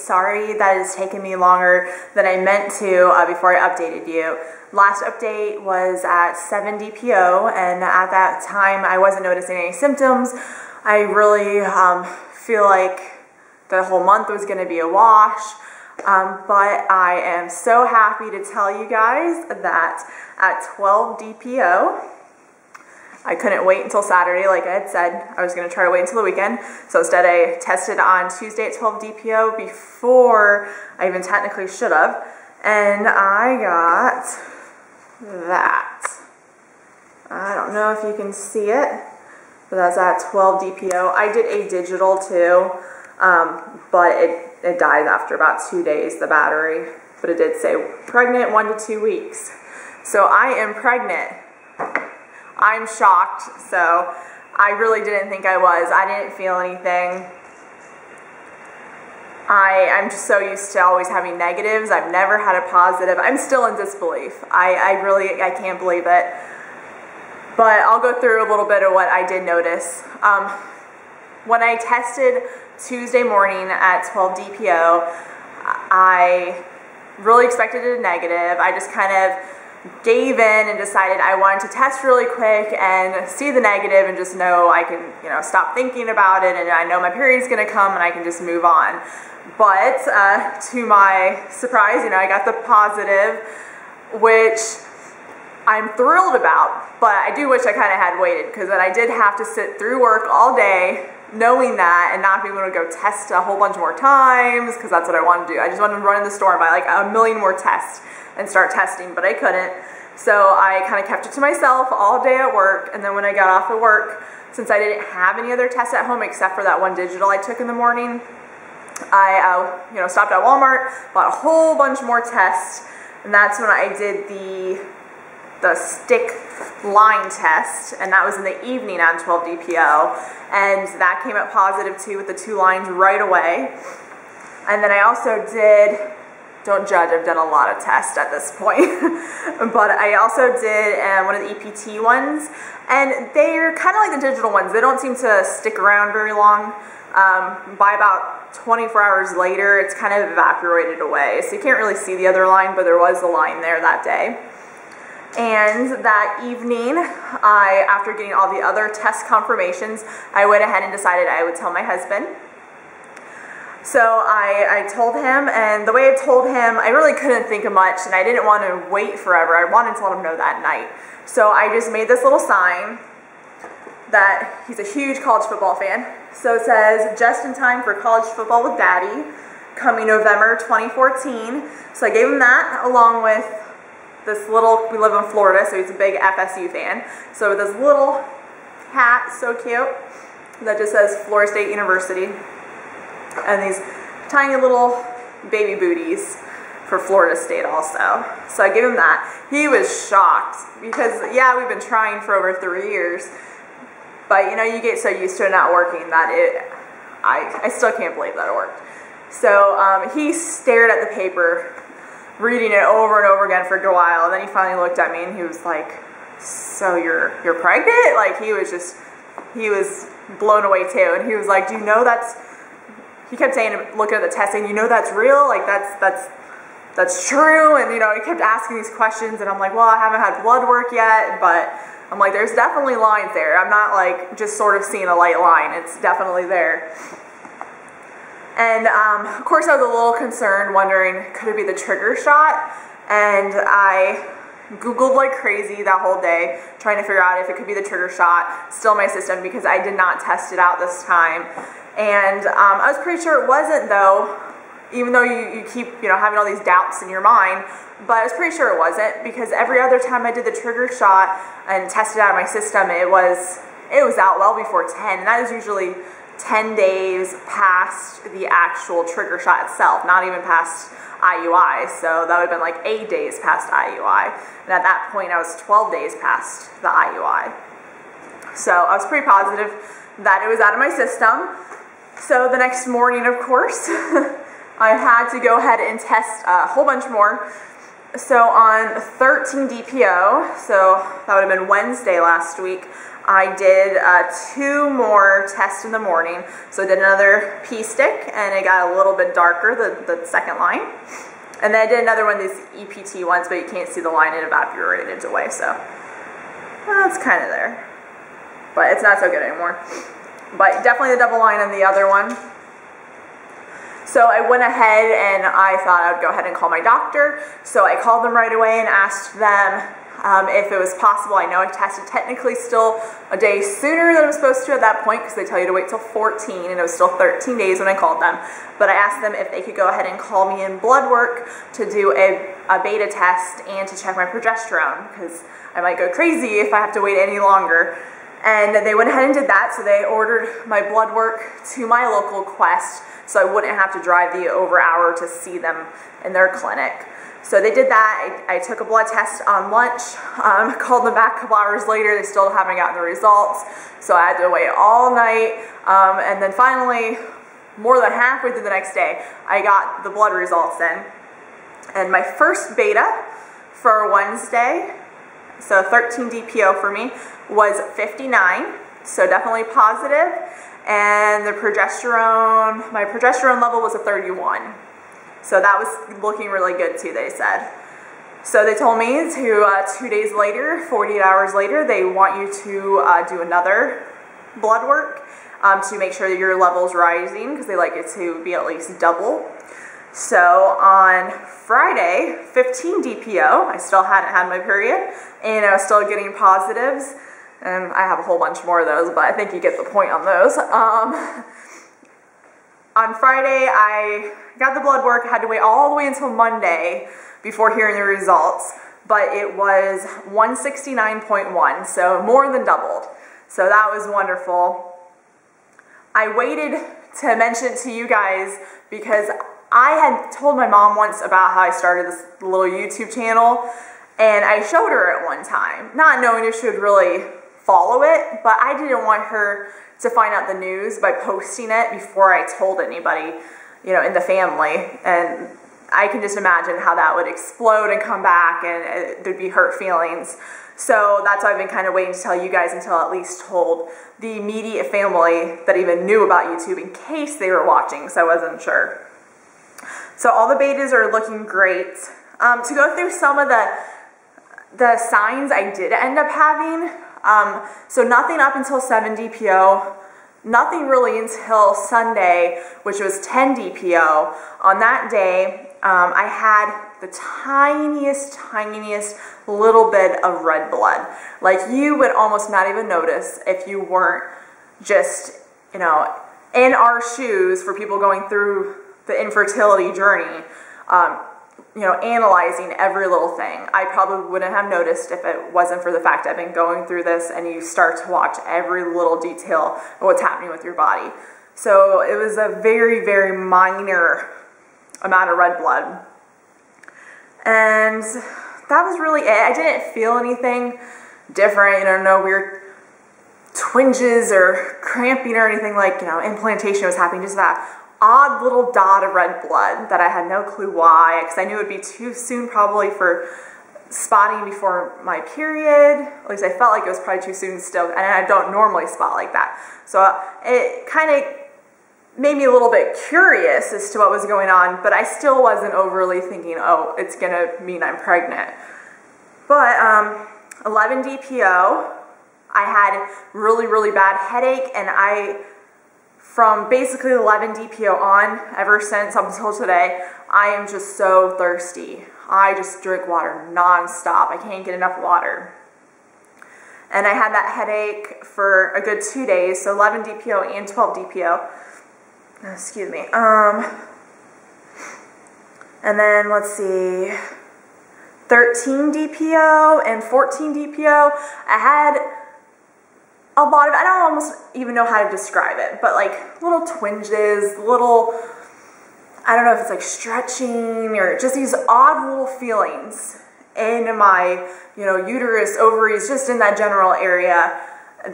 Sorry that it's taken me longer than I meant to before I updated you. Last update was at 7 DPO, and at that time I wasn't noticing any symptoms. I really feel like the whole month was going to be a wash, but I am so happy to tell you guys that at 12 DPO, I couldn't wait until Saturday, like I had said. I was going to try to wait until the weekend. So instead I tested on Tuesday at 12 DPO before I even technically should have. And I got that. I don't know if you can see it, but that's at 12 DPO. I did a digital too, but it died after about 2 days, the battery. But it did say pregnant 1 to 2 weeks. So I am pregnant. I'm shocked, so I really didn't think I was. I didn't feel anything. I'm just so used to always having negatives. I've never had a positive. I'm still in disbelief. I can't believe it. But I'll go through a little bit of what I did notice. When I tested Tuesday morning at 12 DPO, I really expected a negative. I just kind of gave in and decided I wanted to test really quick and see the negative and just know I can, stop thinking about it, and I know my period's gonna come and I can just move on. But to my surprise, I got the positive, which I'm thrilled about, but I do wish I kind of had waited, because then I did have to sit through work all day knowing that and not being able to go test a whole bunch more times, because that's what I wanted to do. I just wanted to run in the store and buy like a million more tests and start testing, but I couldn't. So I kind of kept it to myself all day at work, and then when I got off of work, since I didn't have any other tests at home except for that one digital I took in the morning, I stopped at Walmart, bought a whole bunch more tests, and that's when I did the stick line test, and that was in the evening on 12 DPO, and that came up positive too with the 2 lines right away. And then I also did, don't judge, I've done a lot of tests at this point, but I also did one of the EPT ones, and they're kind of like the digital ones. They don't seem to stick around very long. By about 24 hours later, it's kind of evaporated away, so you can't really see the other line, but there was a line there that day. And that evening, after getting all the other test confirmations, I went ahead and decided I would tell my husband. So I told him, and the way I told him, I really couldn't think of much, and I didn't want to wait forever. I wanted to let him know that night. So I just made this little sign that he's a huge college football fan. So it says, "Just in time for college football with Daddy, coming November 2014. So I gave him that, along with this little, we live in Florida, so he's a big FSU fan. So with this little hat, so cute, that just says Florida State University. And these tiny little baby booties for Florida State also. So I gave him that. He was shocked, because yeah, we've been trying for over 3 years, but you get so used to it not working that I still can't believe that it worked. So he stared at the paper, reading it over and over again for a while, and then he finally looked at me and he was like, "So you're pregnant?" Like he was blown away too, and he was like, "Do you know he kept saying, looking at the test, saying, that's real? Like that's true?" And he kept asking these questions, and I'm like, "Well, I haven't had blood work yet, but I'm like, there's definitely lines there. I'm not like just sort of seeing a light line. It's definitely there." And of course I was a little concerned, wondering, could it be the trigger shot? And I Googled like crazy that whole day, trying to figure out if it could be the trigger shot still in my system, because I did not test it out this time. And I was pretty sure it wasn't, though, even though you keep having all these doubts in your mind. But I was pretty sure it wasn't, because every other time I did the trigger shot and tested it out of my system, it was out well before 10, and that is usually 10 days past the actual trigger shot itself, not even past IUI. So that would have been like 8 days past IUI, and at that point I was 12 days past the IUI. So I was pretty positive that it was out of my system. So the next morning, of course, I had to go ahead and test a whole bunch more, So on 13 DPO, so that would have been Wednesday last week, I did 2 more tests in the morning. So I did another pee stick, and it got a little bit darker, the second line. And then I did another one of these EPT ones, but you can't see the line, it evaporated away, so it's kind of there. But it's not so good anymore. But definitely the double line on the other one. So I went ahead and I thought I would go ahead and call my doctor. So I called them right away and asked them if it was possible. I know I tested technically still a day sooner than I was supposed to at that point, because they tell you to wait till 14, and it was still 13 days when I called them. But I asked them if they could go ahead and call me in blood work to do a beta test and to check my progesterone, because I might go crazy if I have to wait any longer. And they went ahead and did that, so they ordered my blood work to my local Quest, so I wouldn't have to drive the over hour to see them in their clinic. So they did that. I took a blood test on lunch, called them back a couple hours later. They still haven't gotten the results, so I had to wait all night. And then finally, more than halfway through the next day, I got the blood results in. And my first beta for Wednesday, so 13 DPO for me, was 59, so definitely positive. And the progesterone, my progesterone level was a 31. So that was looking really good too, they said. So they told me to 2 days later, 48 hours later, they want you to do another blood work to make sure that your level's rising, because they like it to be at least double. So on Friday, 15 DPO, I still hadn't had my period, and I was still getting positives. And I have a whole bunch more of those, but I think you get the point on those. On Friday, I got the blood work. I had to wait all the way until Monday before hearing the results, but it was 169.1, so more than doubled. So that was wonderful. I waited to mention it to you guys because I had told my mom once about how I started this little YouTube channel, and I showed her at one time, not knowing if she would really follow it, but I didn't want her to find out the news by posting it before I told anybody, you know, in the family. And I can just imagine how that would explode and come back, and there'd be hurt feelings. So that's why I've been kind of waiting to tell you guys until I at least told the immediate family that even knew about YouTube in case they were watching, so I wasn't sure. So all the betas are looking great. To go through some of the signs I did end up having, so nothing up until 7 DPO, nothing really until Sunday, which was 10 DPO. On that day, I had the tiniest little bit of red blood. Like, you would almost not even notice if you weren't just, you know, in our shoes for people going through the infertility journey, you know, analyzing every little thing. I probably wouldn't have noticed if it wasn't for the fact I've been going through this, and you start to watch every little detail of what's happening with your body. So it was a very minor amount of red blood. And that was really it. I didn't feel anything different, you know, no weird twinges or cramping or anything like, you know, implantation was happening, just that odd little dot of red blood that I had no clue why, because I knew it would be too soon probably for spotting before my period. At least I felt like it was probably too soon still, and I don't normally spot like that. So it kind of made me a little bit curious as to what was going on, but I still wasn't overly thinking, oh, it's gonna mean I'm pregnant. But 11 DPO, I had really bad headache, and from basically 11 DPO on, ever since up until today, I am just so thirsty. I just drink water non-stop. I can't get enough water. And I had that headache for a good 2 days, so 11 DPO and 12 DPO. Excuse me. And then, let's see, 13 DPO and 14 DPO. I had a lot of, I don't almost even know how to describe it, but like little twinges, little, I don't know if it's like stretching or just these odd little feelings in my, you know, uterus, ovaries, just in that general area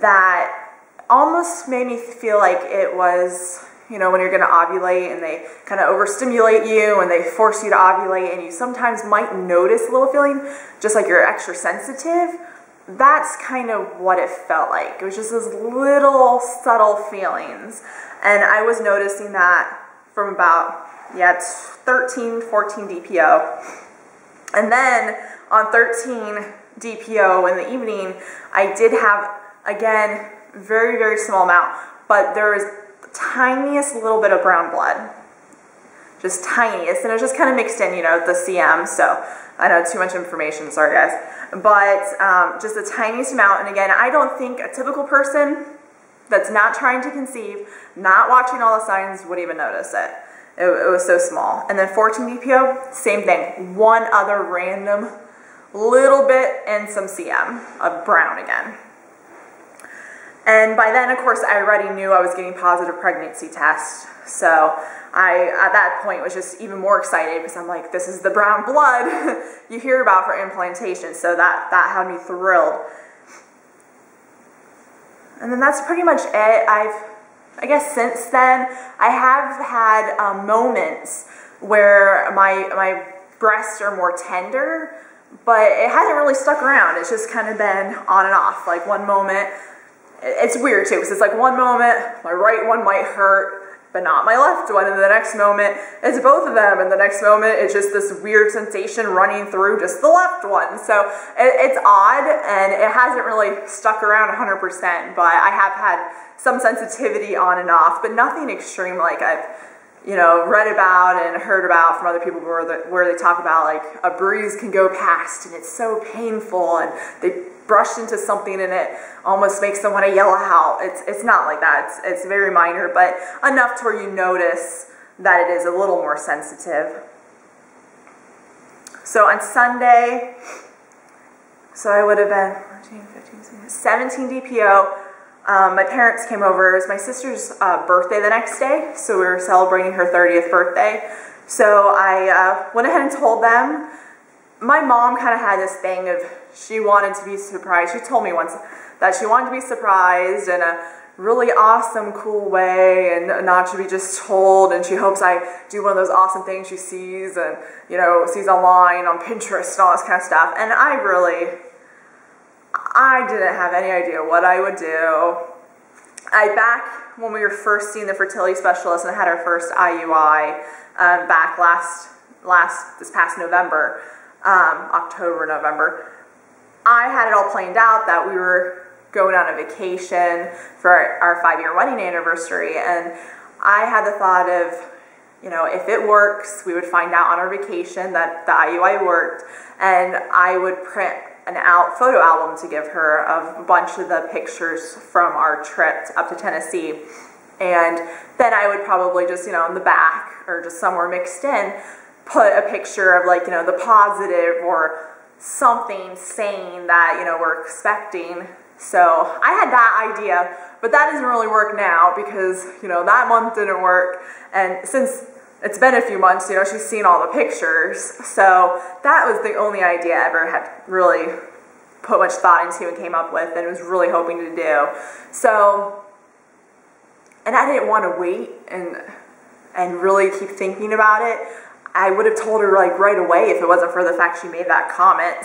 that almost made me feel like it was, you know, when you're going to ovulate and they kind of overstimulate you and they force you to ovulate, and you sometimes might notice a little feeling, just like you're extra sensitive. That's kind of what it felt like. It was just those little subtle feelings. And I was noticing that from about, it's 13, 14 DPO. And then on 13 DPO in the evening, I did have, again, very, very small amount, but there was the tiniest little bit of brown blood. Just tiniest. And it was just kind of mixed in, you know, the CM. So I know too much information, sorry guys. But just the tiniest amount. And again, I don't think a typical person that's not trying to conceive, not watching all the signs, would even notice it. It was so small. And then 14 DPO, same thing. One other random little bit and some CM of brown again. And by then, of course, I already knew I was getting positive pregnancy tests. So I, at that point, was just even more excited because I'm like, this is the brown blood you hear about for implantation. So that had me thrilled. And then that's pretty much it. I guess since then, I have had moments where my breasts are more tender, but it hasn't really stuck around. It's just kind of been on and off. Like one moment, it's weird too, because it's like one moment, my right one might hurt, but not my left one, and the next moment, it's both of them, and the next moment, it's just this weird sensation running through just the left one. So it's odd, and it hasn't really stuck around 100%, but I have had some sensitivity on and off, but nothing extreme like I've, you know, read about and heard about from other people where they talk about like a breeze can go past and it's so painful and they brushed into something and it almost makes them want to yell out. It's not like that. It's very minor, but enough to where you notice that it is a little more sensitive. So on Sunday, so I would have been 14, 15, 16, 17 DPO. My parents came over. It was my sister's birthday the next day, so we were celebrating her 30th birthday. So I went ahead and told them. My mom kind of had this thing of she wanted to be surprised. She told me once that she wanted to be surprised in a really awesome, cool way and not to be just told, and she hopes I do one of those awesome things she sees and, you know, sees online on Pinterest and all this kind of stuff. And I didn't have any idea what I would do. Back when we were first seeing the fertility specialist and had our first IUI back this past November, October, November, I had it all planned out that we were going on a vacation for our 5-year wedding anniversary, and I had the thought of, you know, if it works, we would find out on our vacation that the IUI worked, and I would print an photo album to give her of a bunch of the pictures from our trip up to Tennessee. And then I would probably just, you know, in the back or just somewhere mixed in, put a picture of like, you know, the positive or something saying that, you know, we're expecting. So I had that idea, but that doesn't really work now because, you know, that month didn't work. And since it's been a few months, you know, she's seen all the pictures. So that was the only idea I ever had really put much thought into and came up with and was really hoping to do. So, and I didn't want to wait and really keep thinking about it. I would have told her like right away if it wasn't for the fact she made that comment.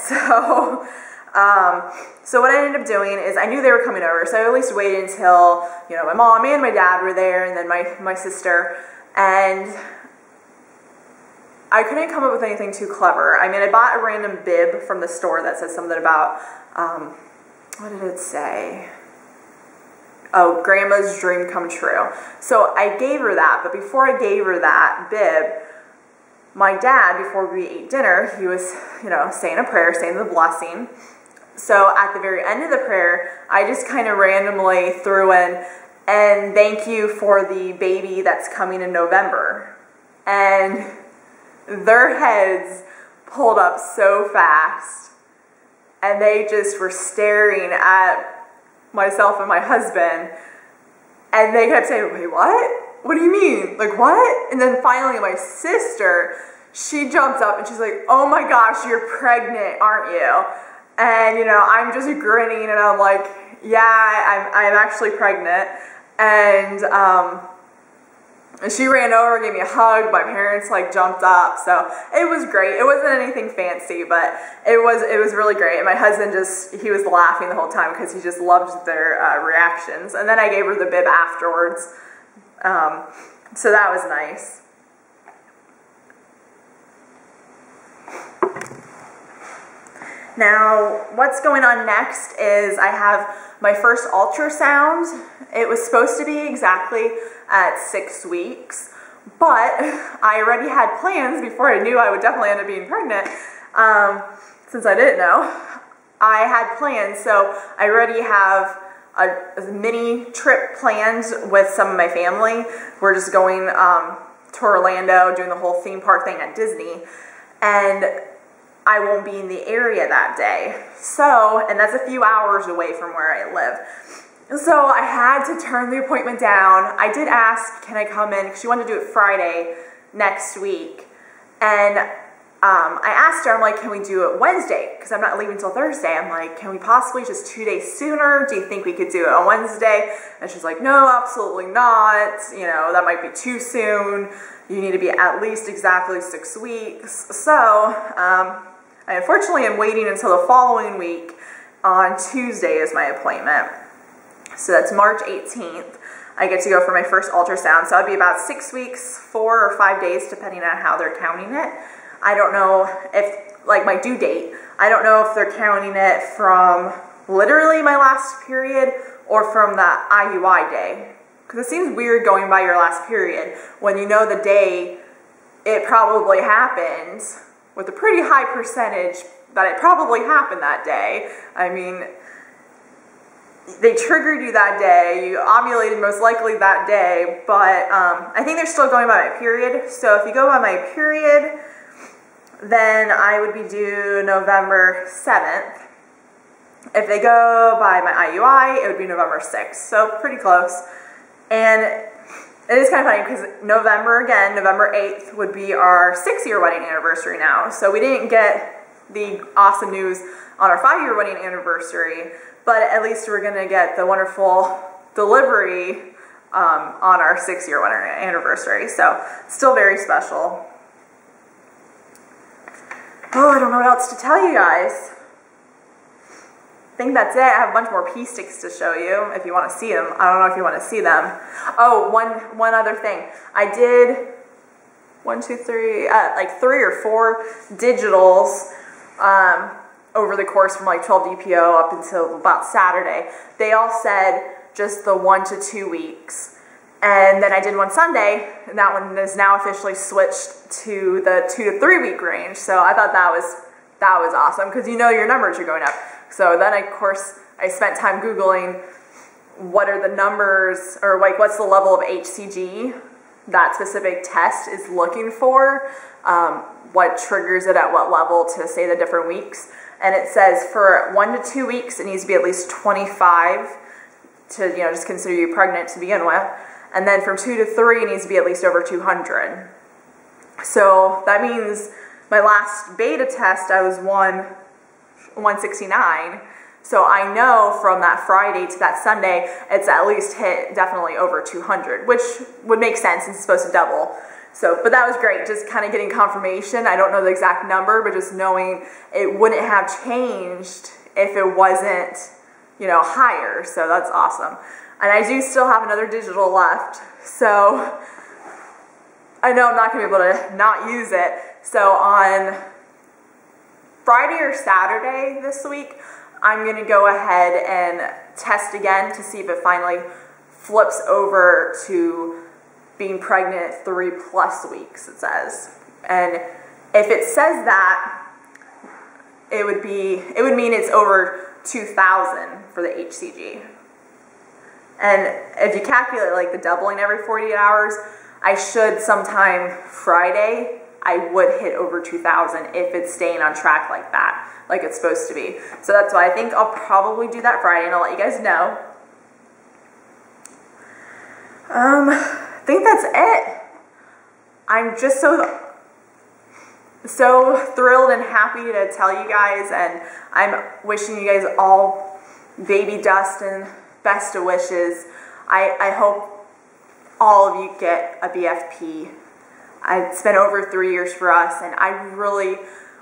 So what I ended up doing is I knew they were coming over, so I at least waited until, you know, my mom and my dad were there, and then my sister, and I couldn't come up with anything too clever. I mean, I bought a random bib from the store that said something about, what did it say? Oh, grandma's dream come true. So I gave her that, but before I gave her that bib, my dad, before we ate dinner, he was, you know, saying a prayer, saying the blessing. So at the very end of the prayer, I just kind of randomly threw in, and thank you for the baby that's coming in November. And their heads pulled up so fast, and they just were staring at myself and my husband, and they kept saying, wait, what? What do you mean? Like, what? And then finally my sister, she jumps up and she's like, oh my gosh, you're pregnant, aren't you? And, you know, I'm just grinning and I'm like, yeah, I'm actually pregnant. And And she ran over, gave me a hug. My parents like jumped up, so it was great. It wasn't anything fancy, but it was really great. And my husband he was laughing the whole time because he just loved their reactions. And then I gave her the bib afterwards, so that was nice. Now, what's going on next is I have my first ultrasound. It was supposed to be exactly at 6 weeks, but I already had plans before I knew I would definitely end up being pregnant, since I didn't know. I had plans, so I already have a mini trip planned with some of my family. We're just going to Orlando, doing the whole theme park thing at Disney, and I won't be in the area that day. So, and that's a few hours away from where I live. So I had to turn the appointment down. I did ask, can I come in? Because she wanted to do it Friday next week. And I asked her, I'm like, can we do it Wednesday? Because I'm not leaving until Thursday. I'm like, can we possibly just 2 days sooner? Do you think we could do it on Wednesday? And she's like, no, absolutely not. You know, that might be too soon. You need to be at least exactly 6 weeks. So I unfortunately am waiting until the following week. On Tuesday is my appointment. So that's March 18th. I get to go for my first ultrasound. So it'd be about 6 weeks, 4 or 5 days, depending on how they're counting it. I don't know if, like my due date, I don't know if they're counting it from literally my last period or from the IUI day. Because it seems weird going by your last period when you know the day it probably happened with a pretty high percentage that it probably happened that day. I mean, they triggered you that day, you ovulated most likely that day, but I think they're still going by my period. So if you go by my period, then I would be due November 7th. If they go by my IUI, it would be November 6th, so pretty close. And it is kind of funny because November 8th would be our 6-year wedding anniversary now. So we didn't get the awesome news on our 5-year wedding anniversary, but at least we're going to get the wonderful delivery on our 6-year wedding anniversary. So still very special. Oh, I don't know what else to tell you guys. I think that's it. I have a bunch more pee sticks to show you if you want to see them. I don't know if you want to see them. Oh, one other thing. I did 1, 2, 3, like 3 or 4 digitals over the course from like 12 DPO up until about Saturday. They all said just the 1 to 2 weeks. And then I did one Sunday, and that one is now officially switched to the 2 to 3 week range. So I thought that was awesome because you know your numbers are going up. So then, of course, I spent time Googling what are the numbers, or like what's the level of HCG that specific test is looking for, what triggers it at what level to say the different weeks. And it says for 1 to 2 weeks, it needs to be at least 25 to, you know, just consider you pregnant to begin with. And then from 2 to 3, it needs to be at least over 200. So that means my last beta test, I was 169. So I know from that Friday to that Sunday, it's at least hit definitely over 200, which would make sense since it's supposed to double. So, but that was great, just kind of getting confirmation. I don't know the exact number, but just knowing it wouldn't have changed if it wasn't, you know, higher. So that's awesome. And I do still have another digital left. So I know I'm not going to be able to not use it. So on Friday or Saturday this week, I'm going to go ahead and test again to see if it finally flips over to being pregnant 3+ weeks, it says. And if it says that, it would mean it's over 2,000 for the HCG. And if you calculate like the doubling every 48 hours, I should sometime Friday, I would hit over 2,000 if it's staying on track like that, like it's supposed to be. So that's why I think I'll probably do that Friday, and I'll let you guys know. I think that's it. I'm just so thrilled and happy to tell you guys, and I'm wishing you guys all baby dust and best of wishes. I hope all of you get a BFP. It's been over 3 years for us, and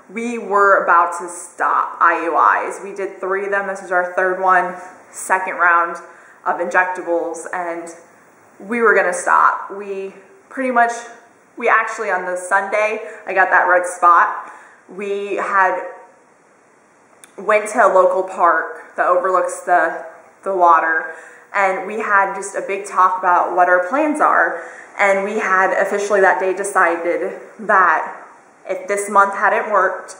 we were about to stop IUIs. We did 3 of them. This is our 3rd one, 2nd round of injectables, and we were gonna stop. We actually on the Sunday, I got that red spot. We went to a local park that overlooks the water, and we had just a big talk about what our plans are. And we had officially that day decided that if this month hadn't worked,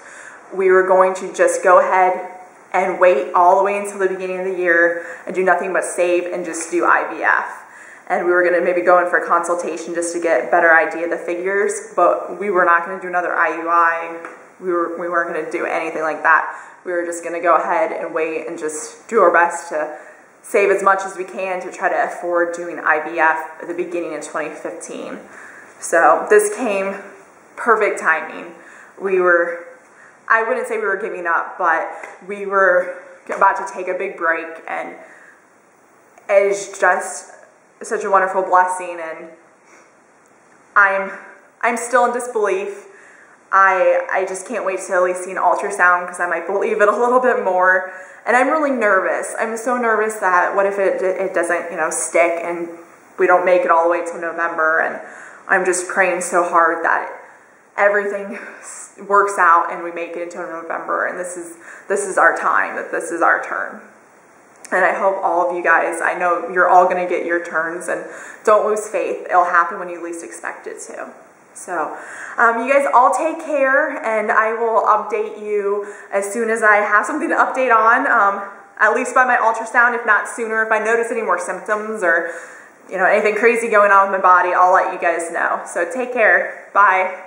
we were going to just go ahead and wait all the way until the beginning of the year and do nothing but save and just do IVF. And we were gonna maybe go in for a consultation just to get a better idea of the figures, but we were not gonna do another IUI. We weren't gonna do anything like that. We were just gonna go ahead and wait and just do our best to save as much as we can to try to afford doing IVF at the beginning of 2015. So this came perfect timing. I wouldn't say we were giving up, but we were about to take a big break, and it is just such a wonderful blessing, and I'm still in disbelief. I just can't wait to at least see an ultrasound because I might believe it a little bit more. And I'm really nervous. I'm so nervous that what if it doesn't, stick and we don't make it all the way to November. And I'm just praying so hard that everything works out and we make it into November. And this is our time, that this is our turn. And I hope all of you guys, I know you're all going to get your turns, and don't lose faith. It'll happen when you least expect it to. So you guys all take care, and I will update you as soon as I have something to update on, at least by my ultrasound, if not sooner. If I notice any more symptoms or anything crazy going on with my body, I'll let you guys know. So take care. Bye.